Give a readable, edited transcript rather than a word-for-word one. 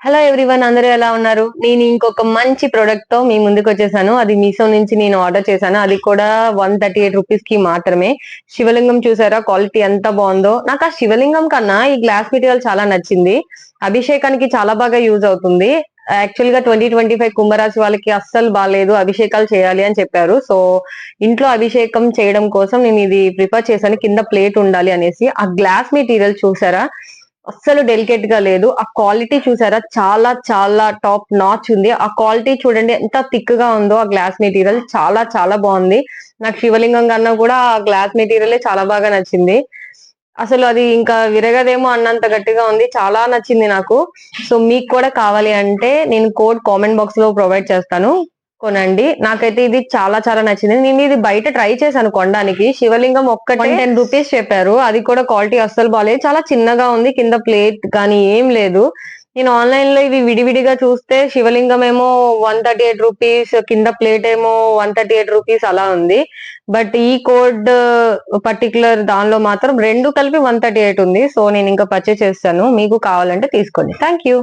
Hello everyone, అందరూ ఎలా ఉన్నారు? నేను ఇంకొక మంచి ప్రొడక్ట్ తో మీ ముందుకు వచ్చేసాను. అది మీషో నుంచి నేను ఆర్డర్ చేశాను. అది కూడా 138 రూపీస్ కి మాత్రమే. శివలింగం చూసారా క్వాలిటీ ఎంత బాగుందో. నాకు ఆ శివలింగం కన్నా ఈ గ్లాస్ మెటీరియల్ చాలా నచ్చింది. అభిషేకానికి చాలా బాగా యూజ్ అవుతుంది. యాక్చువల్ గా 2025 కుంభరాశి వాళ్ళకి అస్సలు బాగాలేదు, అభిషేకాలు చేయాలి అని చెప్పారు. సో ఇంట్లో అభిషేకం చేయడం కోసం నేను ఇది ప్రిఫర్ చేశాను, కింద ప్లేట్ ఉండాలి అనేసి. ఆ గ్లాస్ మెటీరియల్ చూసారా, అస్సలు డెలికేట్ గా లేదు. ఆ క్వాలిటీ చూసారా, చాలా చాలా టాప్ నాచ్ ఉంది. ఆ క్వాలిటీ చూడండి ఎంత థిక్ గా ఉందో. ఆ గ్లాస్ మెటీరియల్ చాలా చాలా బాగుంది. నాకు శివలింగం కన్నా కూడా ఆ గ్లాస్ మెటీరియల్ చాలా బాగా నచ్చింది. అసలు అది ఇంకా విరగదేమో అన్నంత గట్టిగా ఉంది. చాలా నచ్చింది నాకు. సో మీకు కూడా కావాలి అంటే నేను కోడ్ కామెంట్ బాక్స్ లో ప్రొవైడ్ చేస్తాను, కొనండి. నాకైతే ఇది చాలా చాలా నచ్చింది. నేను ఇది బయట ట్రై చేశాను కొనడానికి. శివలింగం ఒక్కటే 10 రూపీస్ చెప్పారు. అది కూడా క్వాలిటీ అస్సలు బాగాలేదు, చాలా చిన్నగా ఉంది. కింద ప్లేట్ కానీ ఏం లేదు. నేను ఆన్లైన్ లో ఇవి విడివిడిగా చూస్తే శివలింగం ఏమో 138 రూపీస్, కింద ప్లేట్ ఏమో 138 రూపీస్ అలా ఉంది. బట్ ఈ కోడ్ పర్టికులర్ దానిలో మాత్రం రెండు కలిపి 138 ఉంది. సో నేను ఇంకా పర్చేస్ చేస్తాను. మీకు కావాలంటే తీసుకోండి. Thank you.